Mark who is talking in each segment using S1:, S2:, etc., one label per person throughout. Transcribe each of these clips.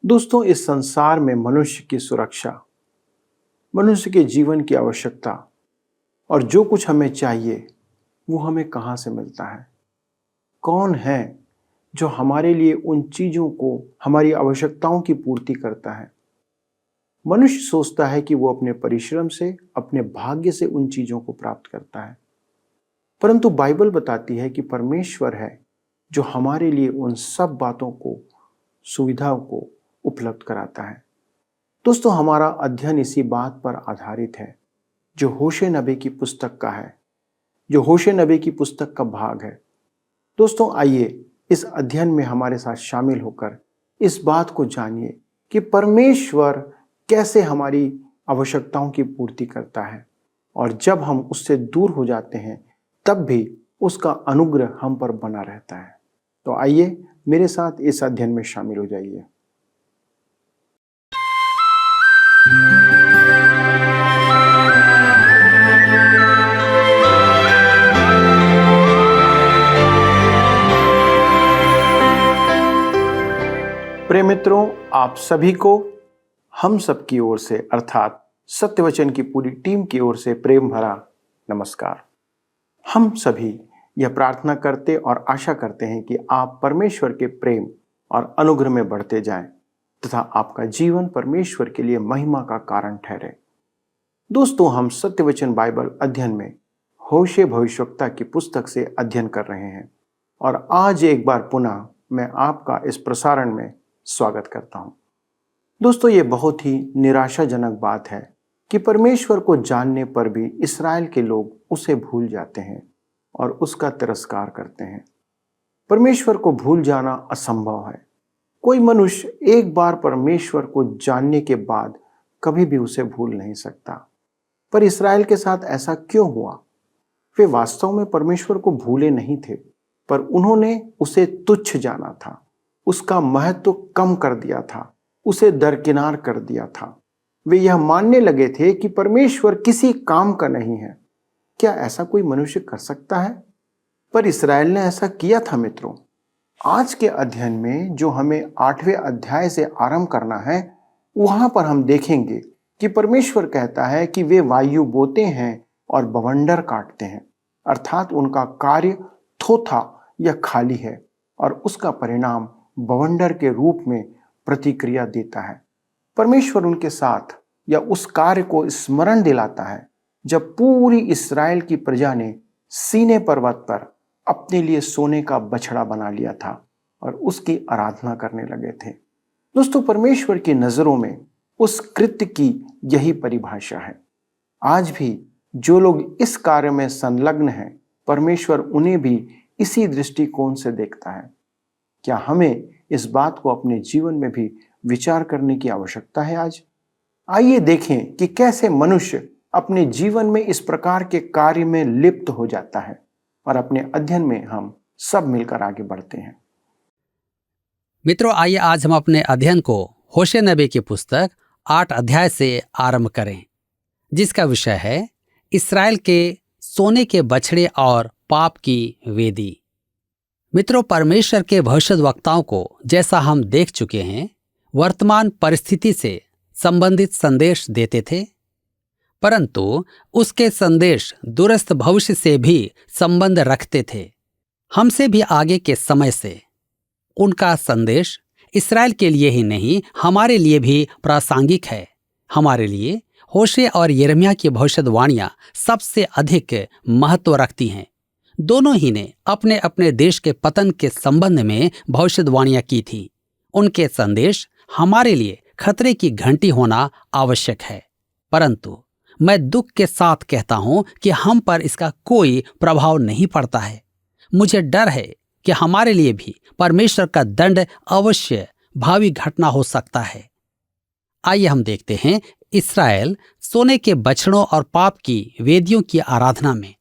S1: दोस्तों, इस संसार में मनुष्य की सुरक्षा, मनुष्य के जीवन की आवश्यकता और जो कुछ हमें चाहिए वो हमें कहाँ से मिलता है? कौन है जो हमारे लिए उन चीज़ों को, हमारी आवश्यकताओं की पूर्ति करता है? मनुष्य सोचता है कि वो अपने परिश्रम से, अपने भाग्य से उन चीज़ों को प्राप्त करता है, परंतु बाइबल बताती है कि परमेश्वर है जो हमारे लिए उन सब बातों को, सुविधाओं को उपलब्ध कराता है। दोस्तों, हमारा अध्ययन इसी बात पर आधारित है जो होशे नबी की पुस्तक का है, जो होशे नबी की पुस्तक का भाग है। दोस्तों, आइए इस अध्ययन में हमारे साथ शामिल होकर इस बात को जानिए कि परमेश्वर कैसे हमारी आवश्यकताओं की पूर्ति करता है, और जब हम उससे दूर हो जाते हैं तब भी उसका अनुग्रह हम पर बना रहता है। तो आइए मेरे साथ इस अध्ययन में शामिल हो जाइए। प्रिय मित्रों, आप सभी को हम सब की ओर से अर्थात सत्यवचन की पूरी टीम की ओर से प्रेम भरा नमस्कार। हम सभी यह प्रार्थना करते और आशा करते हैं कि आप परमेश्वर के प्रेम और अनुग्रह में बढ़ते जाएं तथा आपका जीवन परमेश्वर के लिए महिमा का कारण ठहरे। दोस्तों, हम सत्यवचन बाइबल अध्ययन में होशे भविष्यवक्ता की पुस्तक से अध्ययन कर रहे हैं और आज एक बार पुनः मैं आपका इस प्रसारण में स्वागत करता हूं। दोस्तों, ये बहुत ही निराशाजनक बात है कि परमेश्वर को जानने पर भी इस्राएल के लोग उसे भूल जाते हैं और उसका तिरस्कार करते हैं। परमेश्वर को भूल जाना असंभव है। कोई मनुष्य एक बार परमेश्वर को जानने के बाद कभी भी उसे भूल नहीं सकता। पर इस्राएल के साथ ऐसा क्यों हुआ? वे वास्तव में परमेश्वर को भूले नहीं थे, पर उन्होंने उसे तुच्छ जाना था, उसका महत्व कम कर दिया था, उसे दरकिनार कर दिया था। वे यह मानने लगे थे कि परमेश्वर किसी काम का नहीं है। क्या ऐसा कोई मनुष्य कर सकता है? पर इस्राएल ने ऐसा किया था। मित्रों, आज के अध्ययन में जो हमें 8वें अध्याय से आरंभ करना है, वहां पर हम देखेंगे कि परमेश्वर कहता है कि वे वायु बोते हैं और बवंडर काटते हैं, अर्थात उनका कार्य थोथा या खाली है और उसका परिणाम बवंडर के रूप में प्रतिक्रिया देता है। परमेश्वर उनके साथ या उस कार्य को स्मरण दिलाता है जब पूरी इस्राएल की प्रजा ने सीने पर्वत पर अपने लिए सोने का बछड़ा बना लिया था और उसकी आराधना करने लगे थे। दोस्तों, परमेश्वर की नजरों में उस कृत्य की यही परिभाषा है। आज भी जो लोग इस कार्य में संलग्न हैं, परमेश्वर उन्हें भी इसी दृष्टिकोण से देखता है। क्या हमें इस बात को अपने जीवन में भी विचार करने की आवश्यकता है आज? आइए देखें कि कैसे मनुष्य अपने जीवन में इस प्रकार के कार्य में लिप्त हो जाता है, और अपने अध्ययन में हम सब मिलकर आगे बढ़ते हैं।
S2: मित्रों, आइए आज हम अपने अध्ययन को होशे नबी की पुस्तक 8 अध्याय से आरंभ करें, जिसका विषय है इस्राएल के सोने के बछड़े और पाप की वेदी। मित्रों, परमेश्वर के भविष्यद्वक्ताओं को, जैसा हम देख चुके हैं, वर्तमान परिस्थिति से संबंधित संदेश देते थे, परंतु उसके संदेश दूरस्थ भविष्य से भी संबंध रखते थे, हमसे भी आगे के समय से। उनका संदेश इस्राएल के लिए ही नहीं, हमारे लिए भी प्रासंगिक है। हमारे लिए होशे और यिर्मयाह की भविष्यवाणियां सबसे अधिक महत्व रखती हैं। दोनों ही ने अपने अपने देश के पतन के संबंध में भविष्यवाणियां की थी। उनके संदेश हमारे लिए खतरे की घंटी होना आवश्यक है, परंतु मैं दुख के साथ कहता हूं कि हम पर इसका कोई प्रभाव नहीं पड़ता है। मुझे डर है कि हमारे लिए भी परमेश्वर का दंड अवश्य भावी घटना हो सकता है। आइए हम देखते हैं इस्राएल सोने के बछड़ों और पाप की वेदियों की आराधना में।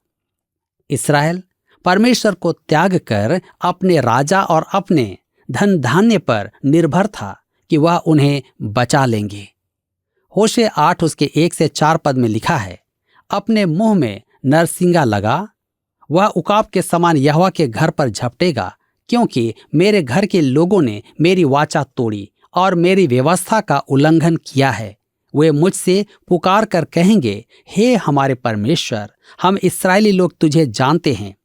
S2: इस्राएल परमेश्वर को त्याग कर अपने राजा और अपने धन धान्य पर निर्भर था कि वह उन्हें बचा लेंगे। होशे 8 उसके 1 से 4 पद में लिखा है, अपने मुंह में नरसिंगा लगा, वह उकाब के समान यहोवा के घर पर झपटेगा, क्योंकि मेरे घर के लोगों ने मेरी वाचा तोड़ी और मेरी व्यवस्था का उल्लंघन किया है, वे मुझसे पुकार कर कहेंगे, हे हमारे परमेश्वर, हम इस्राएली लोग तुझे जानते हैं।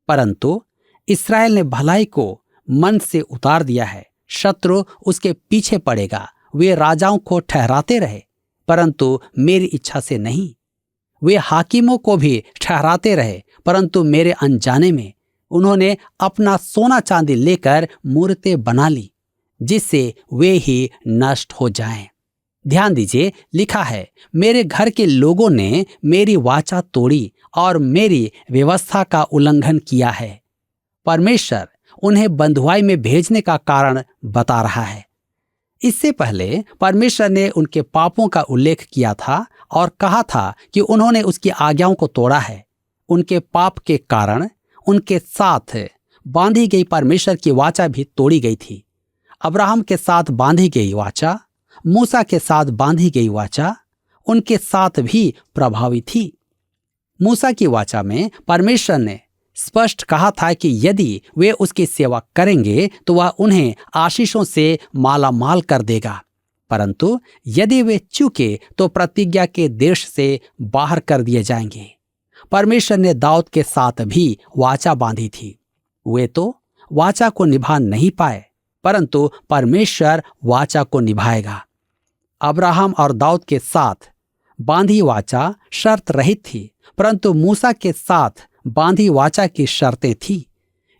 S2: परंतु इस्राएल ने भलाई को मन से उतार दिया है, शत्रु उसके पीछे पड़ेगा। वे राजाओं को ठहराते रहे, परंतु मेरी इच्छा से नहीं। वे हाकिमों को भी ठहराते रहे, परंतु मेरे अनजाने में उन्होंने अपना सोना चांदी लेकर मूर्तें बना ली, जिससे वे ही नष्ट हो जाएं। ध्यान दीजिए, लिखा है, मेरे घर के लोगों ने मेरी वाचा तोड़ी और मेरी व्यवस्था का उल्लंघन किया है। परमेश्वर उन्हें बंधुआई में भेजने का कारण बता रहा है। इससे पहले परमेश्वर ने उनके पापों का उल्लेख किया था और कहा था कि उन्होंने उसकी आज्ञाओं को तोड़ा है। उनके पाप के कारण उनके साथ बांधी गई परमेश्वर की वाचा भी तोड़ी गई थी। अब्राहम के साथ बांधी गई वाचा, मूसा के साथ बांधी गई वाचा उनके साथ भी प्रभावी थी। मूसा की वाचा में परमेश्वर ने स्पष्ट कहा था कि यदि वे उसकी सेवा करेंगे तो वह उन्हें आशीषों से माला माल कर देगा, परंतु यदि वे चूके तो प्रतिज्ञा के देश से बाहर कर दिए जाएंगे। परमेश्वर ने दाऊद के साथ भी वाचा बांधी थी। वे तो वाचा को निभा नहीं पाए, परंतु परमेश्वर वाचा को निभाएगा। अब्राहम और दाऊद के साथ बांधी वाचा शर्त रहित थी, परंतु मूसा के साथ बांधी वाचा की शर्तें थी।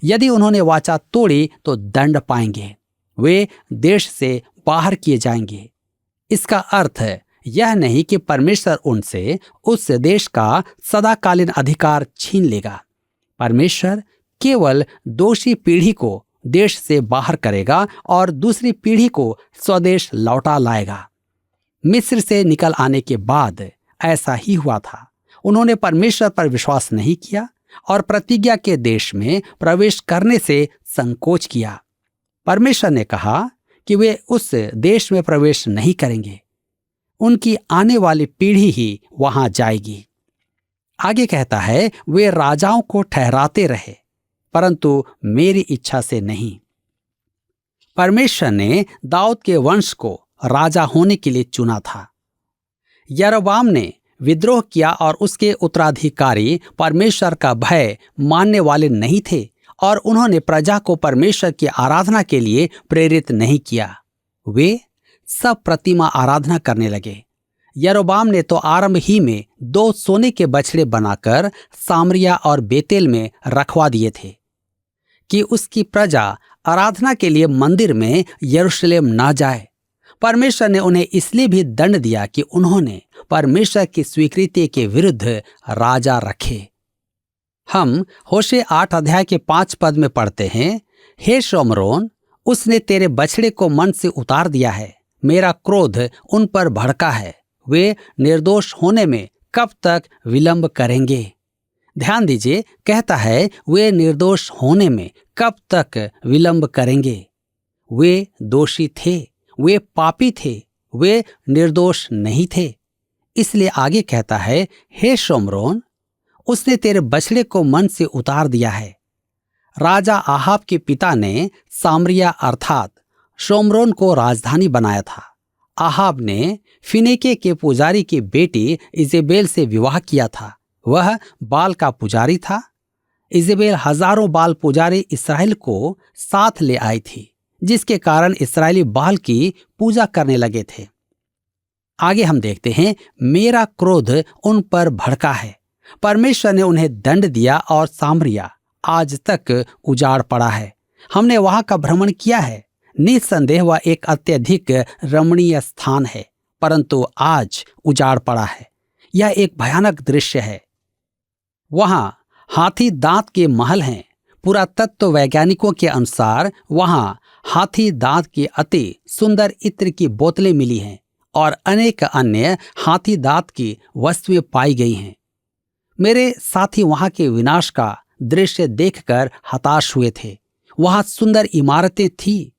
S2: यदि उन्होंने वाचा तोड़ी तो दंड पाएंगे, वे देश से बाहर किए जाएंगे। इसका अर्थ यह नहीं कि परमेश्वर उनसे उस देश का सदाकालीन अधिकार छीन लेगा। परमेश्वर केवल दोषी पीढ़ी को देश से बाहर करेगा और दूसरी पीढ़ी को स्वदेश लौटा लाएगा। मिस्र से निकल आने के बाद ऐसा ही हुआ था। उन्होंने परमेश्वर पर विश्वास नहीं किया और प्रतिज्ञा के देश में प्रवेश करने से संकोच किया। परमेश्वर ने कहा कि वे उस देश में प्रवेश नहीं करेंगे, उनकी आने वाली पीढ़ी ही वहां जाएगी। आगे कहता है, वे राजाओं को ठहराते रहे, परंतु मेरी इच्छा से नहीं। परमेश्वर ने दाऊद के वंश को राजा होने के लिए चुना था। यरोबाम ने विद्रोह किया और उसके उत्तराधिकारी परमेश्वर का भय मानने वाले नहीं थे और उन्होंने प्रजा को परमेश्वर की आराधना के लिए प्रेरित नहीं किया। वे सब प्रतिमा आराधना करने लगे। यरोबाम ने तो आरंभ ही में 2 सोने के बछड़े बनाकर सामरिया और बेतेल में रखवा दिए थे कि उसकी प्रजा आराधना के लिए मंदिर में यरूशलेम न जाए। परमेश्वर ने उन्हें इसलिए भी दंड दिया कि उन्होंने परमेश्वर की स्वीकृति के विरुद्ध राजा रखे। हम होशे 8 अध्याय के 5 पद में पढ़ते हैं, हे शोमरोन, उसने तेरे बछड़े को मन से उतार दिया है, मेरा क्रोध उन पर भड़का है, वे निर्दोष होने में कब तक विलंब करेंगे। ध्यान दीजिए, कहता है वे निर्दोष होने में कब तक विलंब करेंगे। वे दोषी थे, वे पापी थे, वे निर्दोष नहीं थे। इसलिए आगे कहता है, हे शोमरोन, उसने तेरे बछड़े को मन से उतार दिया है। राजा आहाब के पिता ने सामरिया अर्थात शोमरोन को राजधानी बनाया था। आहाब ने फिनेके के पुजारी की बेटी इजेबेल से विवाह किया था। वह बाल का पुजारी था। इजेबेल हजारों बाल पुजारी इस्राएल को साथ ले आई थी, जिसके कारण इस्राएली बाल की पूजा करने लगे थे। आगे हम देखते हैं, मेरा क्रोध उन पर भड़का है। परमेश्वर ने उन्हें दंड दिया और सामरिया आज तक उजाड़ पड़ा है। हमने वहां का भ्रमण किया है। निस्संदेह वह एक अत्यधिक रमणीय स्थान है, परंतु आज उजाड़ पड़ा है। यह एक भयानक दृश्य है। वहां हाथी दांत के महल हैं। पुरातत्व वैज्ञानिकों के अनुसार वहां हाथी दांत की अति सुंदर इत्र की बोतलें मिली हैं और अनेक अन्य हाथी दांत की वस्तुएं पाई गई हैं। मेरे साथी वहां के विनाश का दृश्य देखकर हताश हुए थे। वहां सुंदर इमारतें थी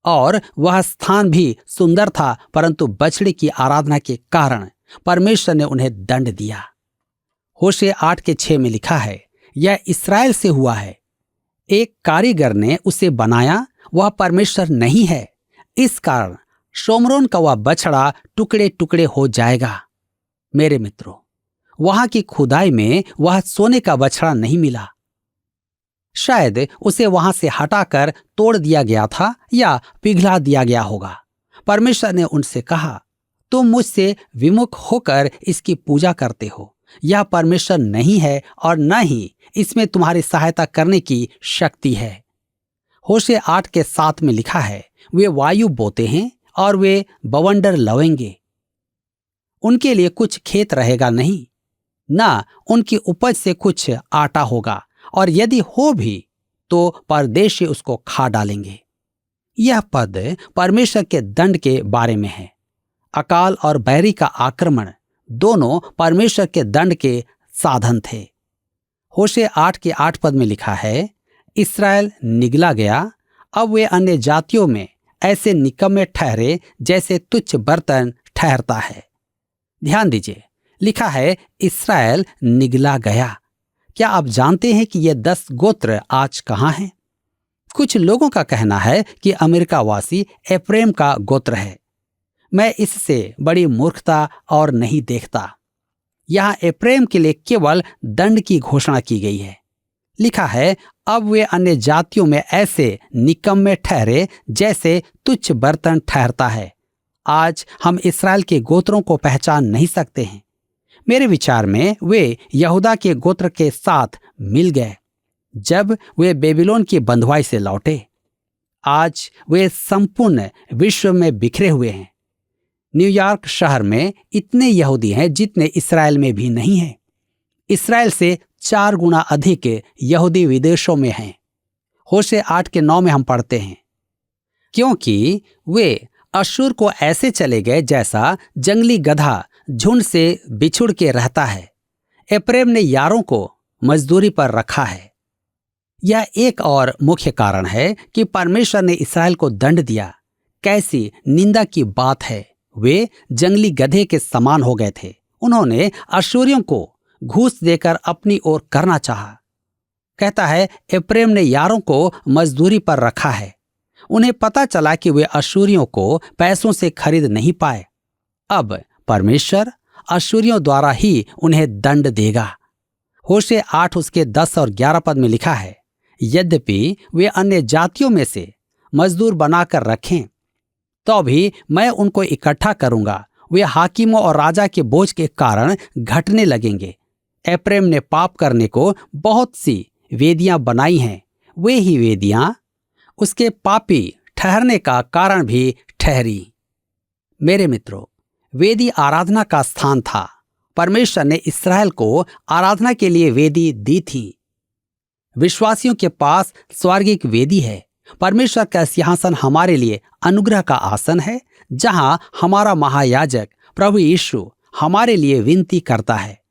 S2: और वह स्थान भी सुंदर था, परंतु बछड़े की आराधना के कारण परमेश्वर ने उन्हें दंड दिया। होशे 8:6 में लिखा है, यह इस्राएल से हुआ है, एक कारीगर ने उसे बनाया, वह परमेश्वर नहीं है। इस कारण शोमरोन का वह बछड़ा टुकड़े टुकड़े हो जाएगा। मेरे मित्रों, वहां की खुदाई में वह सोने का बछड़ा नहीं मिला। शायद उसे वहां से हटाकर तोड़ दिया गया था या पिघला दिया गया होगा। परमेश्वर ने उनसे कहा, तुम मुझसे विमुख होकर इसकी पूजा करते हो। यह परमेश्वर नहीं है और न ही इसमें तुम्हारी सहायता करने की शक्ति है। होशे 8:7 में लिखा है, वे वायु बोते हैं और वे बवंडर लवेंगे। उनके लिए कुछ खेत रहेगा नहीं, ना उनकी उपज से कुछ आटा होगा, और यदि हो भी तो परदेशी उसको खा डालेंगे। यह पद परमेश्वर के दंड के बारे में है। अकाल और बैरी का आक्रमण दोनों परमेश्वर के दंड के साधन थे। होशे 8:8 में लिखा है, इस्राएल निगला गया, अब वे अन्य जातियों में ऐसे निकम्मे ठहरे जैसे तुच्छ बर्तन ठहरता है। ध्यान दीजिए, लिखा है इस्राएल निगला गया। क्या आप जानते हैं कि ये 10 गोत्र आज कहाँ हैं? कुछ लोगों का कहना है कि अमेरिका वासी एफ्रेम का गोत्र है। मैं इससे बड़ी मूर्खता और नहीं देखता। यहाँ एफ्रेम के लिए केवल दंड की घोषणा की गई है। लिखा है, अब वे अन्य जातियों में ऐसे निकम्मे ठहरे जैसे तुच्छ बर्तन ठहरता है। आज हम इस्राएल के गोत्रों को पहचान नहीं सकते हैं। मेरे विचार में वे यहूदा के गोत्र के साथ मिल गए जब वे बेबीलोन की बंधुआई से लौटे। आज वे संपूर्ण विश्व में बिखरे हुए हैं। न्यूयॉर्क शहर में इतने यहूदी हैं जितने इस्राएल में भी नहीं हैं। इस्राएल से 4 गुना अधिक यहूदी विदेशों में हैं। होशे 8:9 में हम पढ़ते हैं, क्योंकि वे अश्शूर को ऐसे चले गए जैसा जंगली गधा झुंड से बिछुड़ के रहता है। एफ्रेम ने यारों को मजदूरी पर रखा है। यह एक और मुख्य कारण है कि परमेश्वर ने इस्राएल को दंड दिया। कैसी निंदा की बात है। वे जंगली गधे के समान हो गए थे। उन्होंने अश्शूरियों को घूस देकर अपनी ओर करना चाहा। कहता है, एफ्रेम ने यारों को मजदूरी पर रखा है। उन्हें पता चला कि वे अश्शूरियों को पैसों से खरीद नहीं पाए। अब परमेश्वर अश्शूरियों द्वारा ही उन्हें दंड देगा। होशे 8:10 में लिखा है, यद्यपि वे अन्य जातियों में से मजदूर बनाकर रखें, तो भी मैं उनको इकट्ठा करूंगा। वे हाकिमों और राजा के बोझ के कारण घटने लगेंगे। एफ्रेम ने पाप करने को बहुत सी वेदियां बनाई हैं। वे ही वेदियां उसके पापी ठहरने का कारण भी ठहरी। मेरे मित्रों, वेदी आराधना का स्थान था। परमेश्वर ने इस्राएल को आराधना के लिए वेदी दी थी। विश्वासियों के पास स्वर्गिक वेदी है। परमेश्वर का सिंहासन हमारे लिए अनुग्रह का आसन है, जहां हमारा महायाजक प्रभु यीशु हमारे लिए विनती करता है।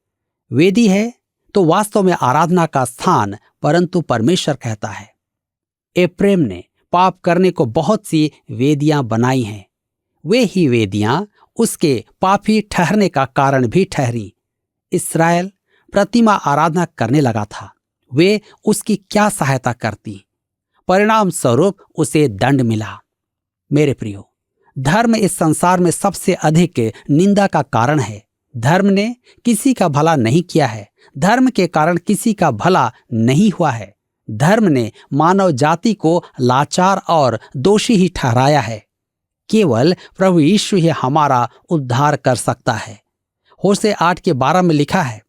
S2: वेदी है तो वास्तव में आराधना का स्थान, परंतु परमेश्वर कहता है, एफ्रेम ने पाप करने को बहुत सी वेदियां बनाई हैं। वे ही वेदियां उसके पापी ठहरने का कारण भी ठहरी। इस्राएल प्रतिमा आराधना करने लगा था। वे उसकी क्या सहायता करती? परिणाम स्वरूप उसे दंड मिला। मेरे प्रियो, धर्म इस संसार में सबसे अधिक निंदा का कारण है। धर्म ने किसी का भला नहीं किया है। धर्म के कारण किसी का भला नहीं हुआ है। धर्म ने मानव जाति को लाचार और दोषी ही ठहराया है। केवल प्रभु यीशु ही हमारा उद्धार कर सकता है। होशे 8:12 में लिखा है,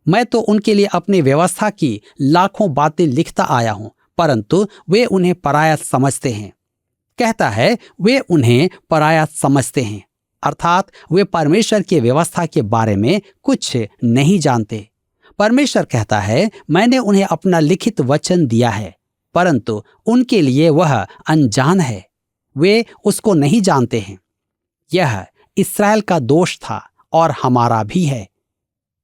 S2: मैं तो उनके लिए अपनी व्यवस्था की लाखों बातें लिखता आया हूं, परंतु वे उन्हें पराया समझते हैं। कहता है, वे उन्हें पराया समझते हैं, अर्थात वे परमेश्वर की व्यवस्था के बारे में कुछ नहीं जानते। परमेश्वर कहता है, मैंने उन्हें अपना लिखित वचन दिया है, परंतु उनके लिए वह अनजान है। वे उसको नहीं जानते हैं। यह इस्राएल का दोष था और हमारा भी है।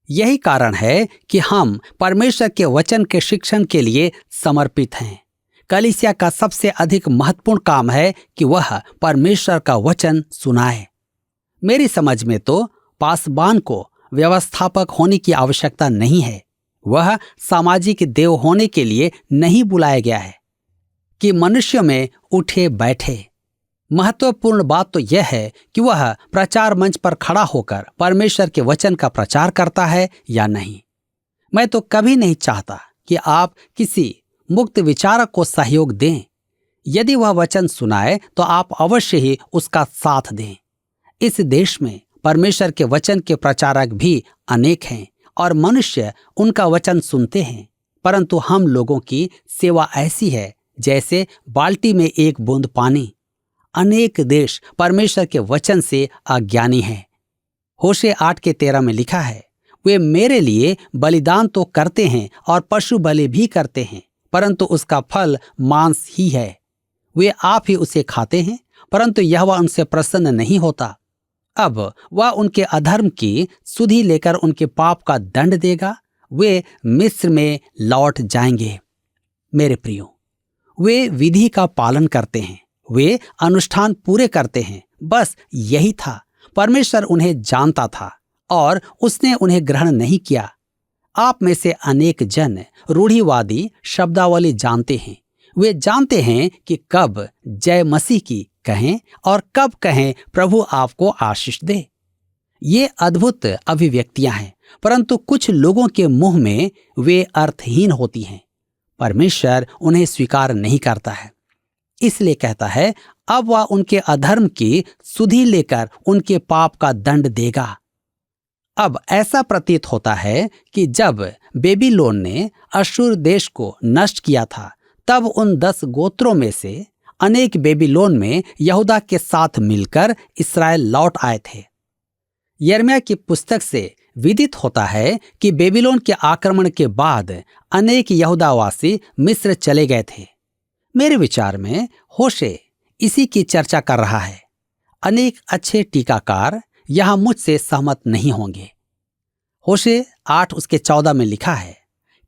S2: यही कारण है कि हम परमेश्वर के वचन के शिक्षण के लिए समर्पित हैं। कलीसिया का सबसे अधिक महत्वपूर्ण काम है कि वह परमेश्वर का वचन सुनाए। मेरी समझ में तो पासबान को व्यवस्थापक होने की आवश्यकता नहीं है। वह सामाजिक देव होने के लिए नहीं बुलाया गया है कि मनुष्य में उठे बैठे। महत्वपूर्ण बात तो यह है कि वह प्रचार मंच पर खड़ा होकर परमेश्वर के वचन का प्रचार करता है या नहीं। मैं तो कभी नहीं चाहता कि आप किसी मुक्त विचारक को सहयोग दें। यदि वह वचन सुनाए तो आप अवश्य ही उसका साथ दें। इस देश में परमेश्वर के वचन के प्रचारक भी अनेक हैं और मनुष्य उनका वचन सुनते हैं, परंतु हम लोगों की सेवा ऐसी है जैसे बाल्टी में एक बूंद पानी। अनेक देश परमेश्वर के वचन से अज्ञानी हैं। होशे 8:13 में लिखा है, वे मेरे लिए बलिदान तो करते हैं और पशु बलि भी करते हैं, परंतु उसका फल मांस ही है। वे आप ही उसे खाते हैं, परंतु यहोवा उनसे प्रसन्न नहीं होता। अब वह उनके अधर्म की सुधि लेकर उनके पाप का दंड देगा। वे मिस्र में लौट जाएंगे। मेरे प्रियो, वे विधि का पालन करते हैं, वे अनुष्ठान पूरे करते हैं। बस यही था। परमेश्वर उन्हें जानता था और उसने उन्हें ग्रहण नहीं किया। आप में से अनेक जन रूढ़िवादी शब्दावली जानते हैं। वे जानते हैं कि कब जय मसीह की कहें और कब कहें प्रभु आपको आशीष दे। ये अद्भुत अभिव्यक्तियां हैं, परंतु कुछ लोगों के मुंह में वे अर्थहीन होती हैं। परमेश्वर उन्हें स्वीकार नहीं करता है, इसलिए कहता है अब वह उनके अधर्म की सुधि लेकर उनके पाप का दंड देगा। अब ऐसा प्रतीत होता है कि जब बेबीलोन ने अश्शूर देश को नष्ट किया था, तब उन 10 गोत्रों में से अनेक बेबीलोन में यहूदा के साथ मिलकर इस्राएल लौट आए थे। यिर्मयाह की पुस्तक से विदित होता है कि बेबीलोन के आक्रमण के बाद अनेक यहूदावासी मिस्र चले गए थे। मेरे विचार में होशे इसी की चर्चा कर रहा है। अनेक अच्छे टीकाकार यहां मुझसे सहमत नहीं होंगे। होशे 8:14 में लिखा है,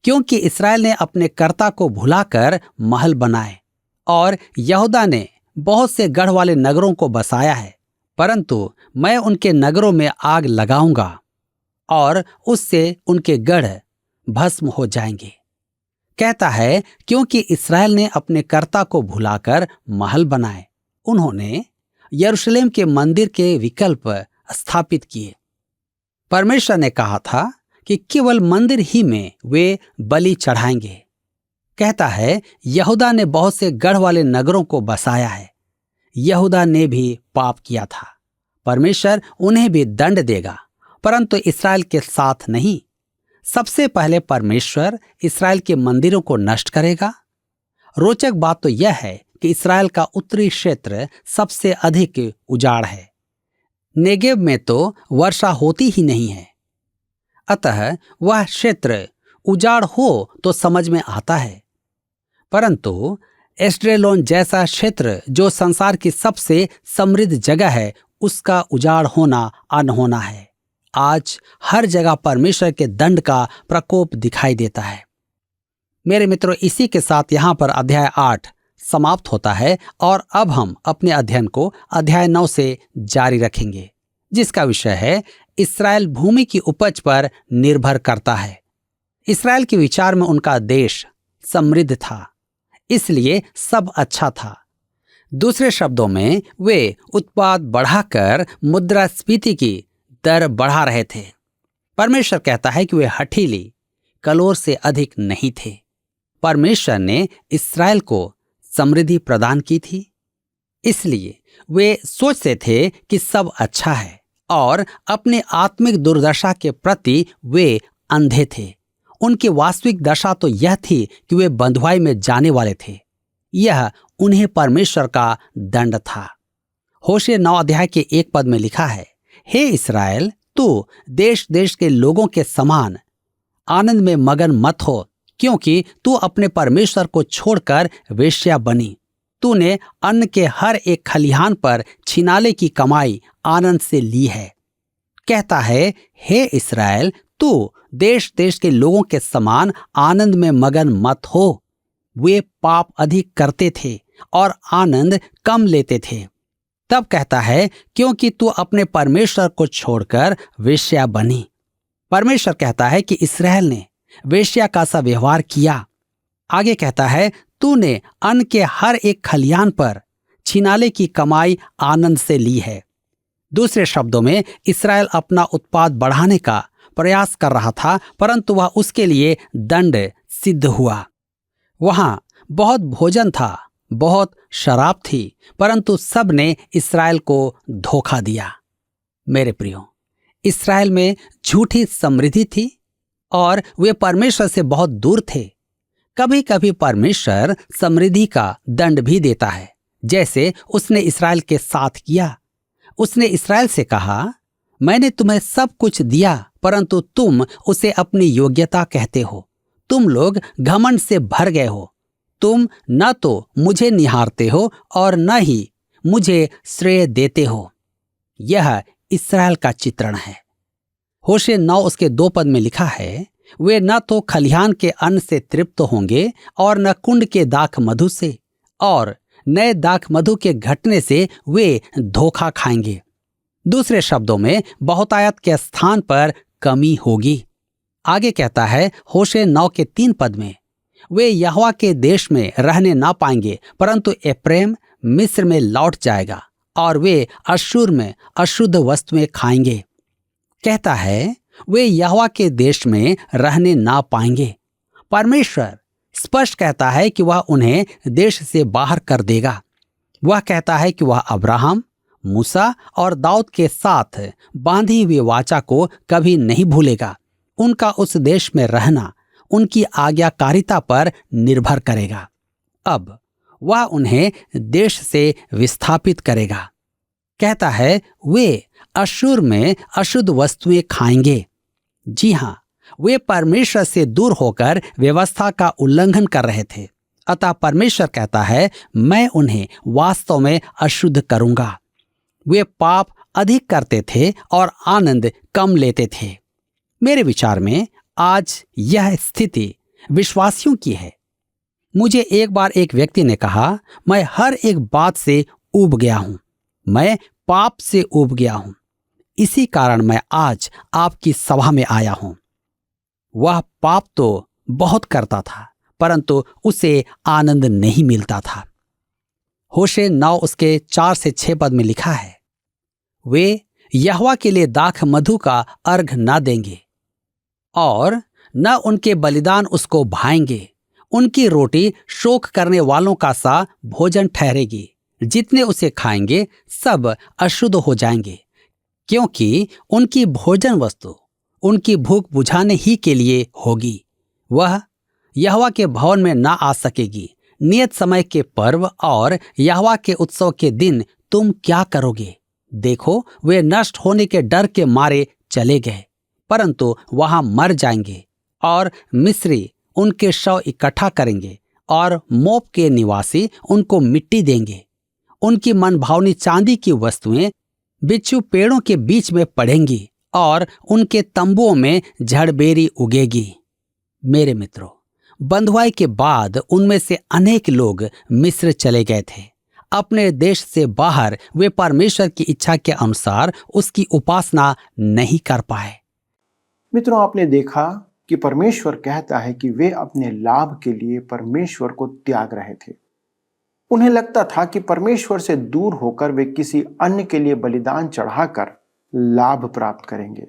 S2: क्योंकि इस्राएल ने अपने कर्ता को भुलाकर महल बनाए और यहूदा ने बहुत से गढ़ वाले नगरों को बसाया है, परंतु मैं उनके नगरों में आग लगाऊंगा और उससे उनके गढ़ भस्म हो जाएंगे। कहता है क्योंकि इस्राएल ने अपने कर्ता को भुलाकर महल बनाए, उन्होंने यरूशलेम के मंदिर के विकल्प स्थापित किए। परमेश्वर ने कहा था कि केवल मंदिर ही में वे बलि चढ़ाएंगे। कहता है यहूदा ने बहुत से गढ़ वाले नगरों को बसाया है। यहूदा ने भी पाप किया था। परमेश्वर उन्हें भी दंड देगा, परंतु इस्राएल के साथ नहीं। सबसे पहले परमेश्वर इस्राएल के मंदिरों को नष्ट करेगा। रोचक बात तो यह है कि इस्राएल का उत्तरी क्षेत्र सबसे अधिक उजाड़ है। नेगेव में तो वर्षा होती ही नहीं है, अतः वह क्षेत्र उजाड़ हो तो समझ में आता है। परंतु एस्ड्रेलोन जैसा क्षेत्र जो संसार की सबसे समृद्ध जगह है, उसका उजाड़ होना अनहोना है। आज हर जगह परमेश्वर के दंड का प्रकोप दिखाई देता है। मेरे मित्रों, इसी के साथ यहाँ पर अध्याय 8 समाप्त होता है और अब हम अपने अध्ययन को अध्याय 9 से जारी रखेंगे, जिसका विषय है इस्राएल भूमि की उपज पर निर्भर करता है। इस्राएल के विचार में उनका देश समृद्ध था, इसलिए सब अच्छा था। दूसरे शब्दों में वे उत्पाद बढ़ाकर मुद्रास्फीति की दर बढ़ा रहे थे। परमेश्वर कहता है कि वे हठीली कलोर से अधिक नहीं थे। परमेश्वर ने इस्राएल को समृद्धि प्रदान की थी, इसलिए वे सोचते थे कि सब अच्छा है और अपने आत्मिक दुर्दशा के प्रति वे अंधे थे। उनकी वास्तविक दशा तो यह थी कि वे बंधुआई में जाने वाले थे। यह उन्हें परमेश्वर का दंड था। होशे 9 अध्याय के 1 पद में लिखा है, हे इस्राएल, तू देश देश के लोगों के समान आनंद में मगन मत हो, क्योंकि तू अपने परमेश्वर को छोड़कर वेश्या बनी। तूने अन्न के हर एक खलिहान पर छिनाले की कमाई आनंद से ली है। कहता है, हे इस्राएल, तू देश देश के लोगों के समान आनंद में मगन मत हो। वे पाप अधिक करते थे और आनंद कम लेते थे। तब कहता है, क्योंकि तू अपने परमेश्वर को छोड़कर वेश्या बनी। परमेश्वर कहता है कि इस्राएल ने वेश्या का सा व्यवहार किया। आगे कहता है, तूने अन्न के हर एक खलिहान पर छिनाले की कमाई आनंद से ली है। दूसरे शब्दों में, इस्राएल अपना उत्पाद बढ़ाने का प्रयास कर रहा था, परंतु वह उसके लिए दंड सिद्ध हुआ। वहां बहुत भोजन था, बहुत शराब थी, परंतु सब ने इस्राएल को धोखा दिया। मेरे प्रियो, इस्राएल में झूठी समृद्धि थी और वे परमेश्वर से बहुत दूर थे। कभी कभी परमेश्वर समृद्धि का दंड भी देता है, जैसे उसने इस्राएल के साथ किया। उसने इस्राएल से कहा, मैंने तुम्हें सब कुछ दिया, परंतु तुम उसे अपनी योग्यता कहते हो। तुम लोग घमंड से भर गए हो। तुम न तो मुझे निहारते हो और न ही मुझे श्रेय देते हो। यह इस्राएल का चित्रण है। होशे 9 उसके 2 पद में लिखा है, वे न तो खलिहान के अन्न से तृप्त होंगे और न कुंड के दाख मधु से, और नए दाख मधु के घटने से वे धोखा खाएंगे। दूसरे शब्दों में, बहुतायत के स्थान पर कमी होगी। आगे कहता है होशे 9 के 3 पद में, वे यहोवा के देश में रहने ना पाएंगे, परंतु एप्रैम मिस्र में लौट जाएगा और वे अश्शूर में अशुद्ध वस्तुएं खाएंगे। कहता है वे यहोवा के देश में रहने ना पाएंगे। परमेश्वर स्पष्ट कहता है कि वह उन्हें देश से बाहर कर देगा। वह कहता है कि वह अब्राहम, मूसा और दाऊद के साथ बांधी हुई वाचा को कभी नहीं भूलेगा। उनका उस देश में रहना उनकी आज्ञाकारिता पर निर्भर करेगा। अब वह उन्हें देश से विस्थापित करेगा। कहता है वे अश्शूर में अशुद्ध वस्तुएं खाएंगे। जी हां, वे परमेश्वर से दूर होकर व्यवस्था का उल्लंघन कर रहे थे। अतः परमेश्वर कहता है, मैं उन्हें वास्तव में अशुद्ध करूंगा। वे पाप अधिक करते थे और आनंद कम लेते थे। मेरे विचार में आज यह स्थिति विश्वासियों की है। मुझे एक बार एक व्यक्ति ने कहा, मैं हर एक बात से ऊब गया हूं। मैं पाप से ऊब गया हूं। इसी कारण मैं आज आपकी सभा में आया हूं। वह पाप तो बहुत करता था, परंतु उसे आनंद नहीं मिलता था। होशे 9 उसके 4 से 6 पद में लिखा है, वे यहोवा के लिए दाख मधु का अर्घ न देंगे और न उनके बलिदान उसको भाएंगे। उनकी रोटी शोक करने वालों का सा भोजन ठहरेगी। जितने उसे खाएंगे सब अशुद्ध हो जाएंगे, क्योंकि उनकी भोजन वस्तु उनकी भूख बुझाने ही के लिए होगी। वह यहोवा के भवन में ना आ सकेगी। नियत समय के पर्व और यहोवा के उत्सव के दिन तुम क्या करोगे? देखो, वे नष्ट होने के डर के मारे चले गए, परंतु वहां मर जाएंगे और मिस्री उनके शव इकट्ठा करेंगे और मोप के निवासी उनको मिट्टी देंगे। उनकी मनभावनी चांदी की वस्तुएं बिच्छू पेड़ों के बीच में पड़ेंगी और उनके तंबुओं में झड़बेरी उगेगी। मेरे मित्रों, बंधुआई के बाद उनमें से अनेक लोग मिस्र चले गए थे। अपने देश से बाहर वे परमेश्वर की इच्छा के अनुसार उसकी उपासना नहीं कर पाए।
S1: मित्रों, आपने देखा कि परमेश्वर कहता है कि वे अपने लाभ के लिए परमेश्वर को त्याग रहे थे। उन्हें लगता था कि परमेश्वर से दूर होकर वे किसी अन्य के लिए बलिदान चढ़ाकर लाभ प्राप्त करेंगे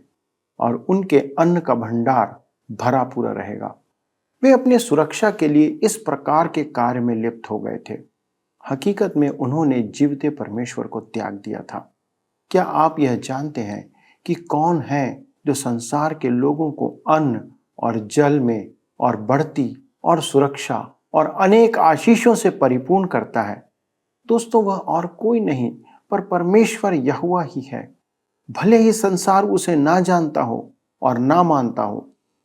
S1: और उनके अन्न का भंडार भरा पूरा रहेगा। वे अपने सुरक्षा के लिए इस प्रकार के कार्य में लिप्त हो गए थे। हकीकत में उन्होंने जीवते परमेश्वर को त्याग दिया था। क्या आप यह जानते हैं कि कौन है जो संसार के लोगों को अन्न और जल में और बढ़ती और सुरक्षा और अनेक आशीषों से परिपूर्ण करता है? दोस्तों, वह और कोई नहीं पर परमेश्वर यहोवा ही है। भले ही संसार उसे ना जानता हो और ना मानता हो,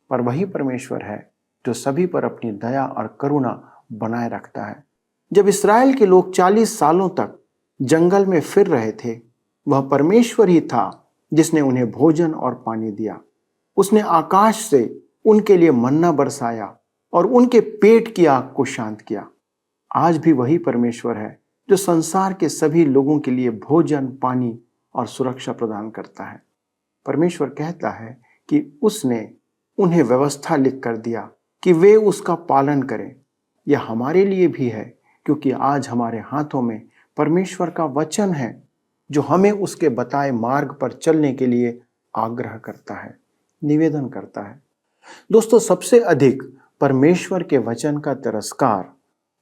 S1: पर वही परमेश्वर है जो सभी पर अपनी दया और करुणा बनाए रखता है। जब इस्राएल के लोग 40 सालों तक जंगल में फिर रहे थे, वह परमेश्वर ही था जिसने उन्हें भोजन और पानी दिया। उसने आकाश से उनके लिए मन्ना बरसाया और उनके पेट की आग को शांत किया। आज भी वही परमेश्वर है जो संसार के सभी लोगों के लिए भोजन, पानी और सुरक्षा प्रदान करता है। परमेश्वर कहता है कि उसने उन्हें व्यवस्था लिख कर दिया कि वे उसका पालन करें। यह हमारे लिए भी है, क्योंकि आज हमारे हाथों में परमेश्वर का वचन है जो हमें उसके बताए मार्ग पर चलने के लिए आग्रह करता है, निवेदन करता है। दोस्तों, सबसे अधिक परमेश्वर के वचन का तिरस्कार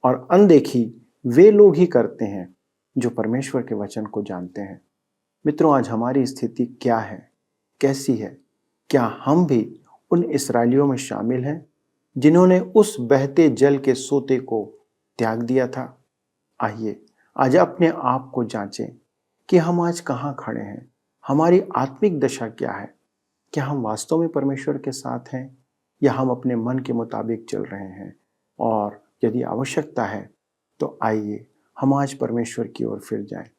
S1: और अनदेखी वे लोग ही करते हैं जो परमेश्वर के वचन को जानते हैं। मित्रों, आज हमारी स्थिति क्या है, कैसी है? क्या हम भी उन इस्राएलियों में शामिल हैं जिन्होंने उस बहते जल के सोते को त्याग दिया था? आइए आज अपने आप को जांचें कि हम आज कहाँ खड़े हैं, हमारी आत्मिक दशा क्या है। क्या हम वास्तव में परमेश्वर के साथ हैं या हम अपने मन के मुताबिक चल रहे हैं? और यदि आवश्यकता है तो आइए हम आज परमेश्वर की ओर फिर जाएं।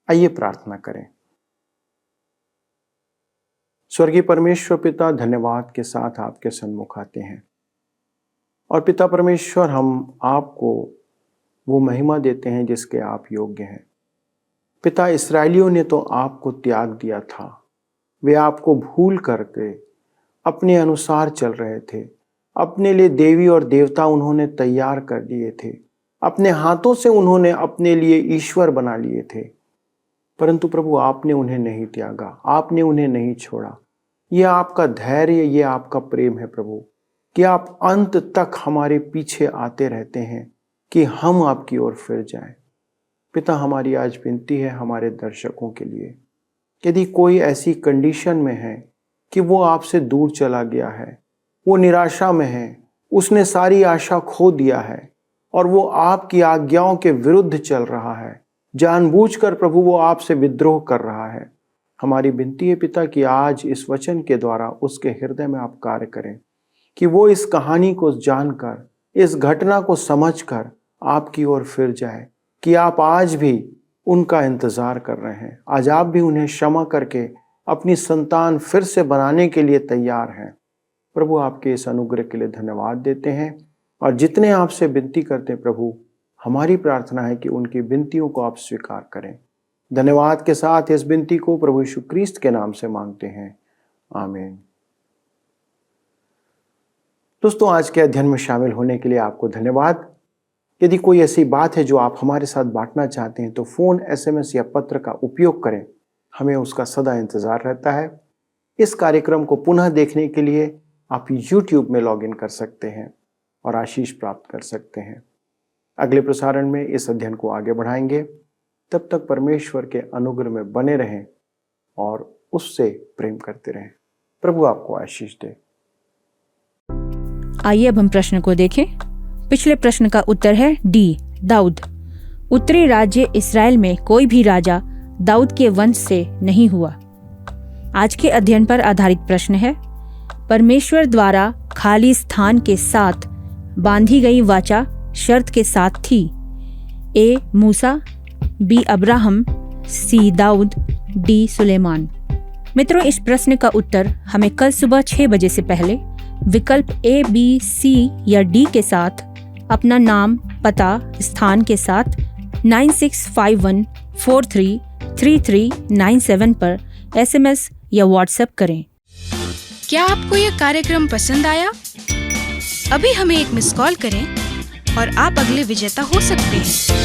S1: आइए प्रार्थना करें। स्वर्गीय परमेश्वर पिता, धन्यवाद के साथ आपके सन्मुख आते हैं और पिता परमेश्वर, हम आपको वो महिमा देते हैं जिसके आप योग्य हैं। पिता, इस्राएलियों ने तो आपको त्याग दिया था, वे आपको भूल करके अपने अनुसार चल रहे थे। अपने लिए देवी और देवता उन्होंने तैयार कर लिए थे, अपने हाथों से उन्होंने अपने लिए ईश्वर बना लिए थे। परंतु प्रभु, आपने उन्हें नहीं त्यागा, आपने उन्हें नहीं छोड़ा। ये आपका धैर्य, ये आपका प्रेम है प्रभु, कि आप अंत तक हमारे पीछे आते रहते हैं कि हम आपकी ओर फिर जाएं। पिता, हमारी आज विनती है हमारे दर्शकों के लिए, यदि कोई ऐसी कंडीशन में है कि वो आपसे दूर चला गया है, वो निराशा में है, उसने सारी आशा खो दिया है और वो आपकी आज्ञाओं के विरुद्ध चल रहा है, जानबूझकर प्रभु वो आपसे विद्रोह कर रहा है, हमारी विनती है पिता कि आज इस वचन के द्वारा उसके हृदय में आप कार्य करें, कि वो इस कहानी को जानकर, इस घटना को समझकर आपकी ओर फिर जाए, कि आप आज भी उनका इंतजार कर रहे हैं। आज आप भी उन्हें क्षमा करके अपनी संतान फिर से बनाने के लिए तैयार हैं। प्रभु, आपके इस अनुग्रह के लिए धन्यवाद देते हैं और जितने आपसे विनती करते हैं प्रभु, हमारी प्रार्थना है कि उनकी विनतियों को आप स्वीकार करें। धन्यवाद के साथ इस विनती को प्रभु यीशु क्रिस्त के नाम से मांगते हैं, आमीन। दोस्तों, आज के अध्ययन में शामिल होने के लिए आपको धन्यवाद। यदि कोई ऐसी बात है जो आप हमारे साथ बांटना चाहते हैं तो फ़ोन, SMS या पत्र का उपयोग करें, हमें उसका सदा इंतज़ार रहता है। इस कार्यक्रम को पुनः देखने के लिए आप YouTube में लॉगिन कर सकते हैं और आशीष प्राप्त कर सकते हैं। अगले प्रसारण में इस अध्ययन को आगे बढ़ाएंगे। तब तक परमेश्वर के अनुग्रह में बने रहें और उससे प्रेम करते रहें। प्रभु आपको आशीष दे।
S3: आइए अब हम प्रश्न को देखें। पिछले प्रश्न का उत्तर है डी, दाऊद। उत्तरी राज्य इस्राएल में कोई भी राजा दाऊद के वंश से नहीं हुआ। आज के अध्ययन पर आधारित प्रश्न है, परमेश्वर द्वारा खाली स्थान के साथ बांधी गई वाचा शर्त के साथ थी। ए मूसा, बी अब्राहम, सी दाऊद, डी सुलेमान। मित्रों, इस प्रश्न का उत्तर हमें कल सुबह 6 बजे से पहले विकल्प A, B, C या D के साथ अपना नाम, पता, स्थान के साथ 9651433397 पर SMS या WhatsApp करें।
S4: क्या आपको यह कार्यक्रम पसंद आया? अभी हमें एक मिस कॉल करें और आप अगले विजेता हो सकते हैं।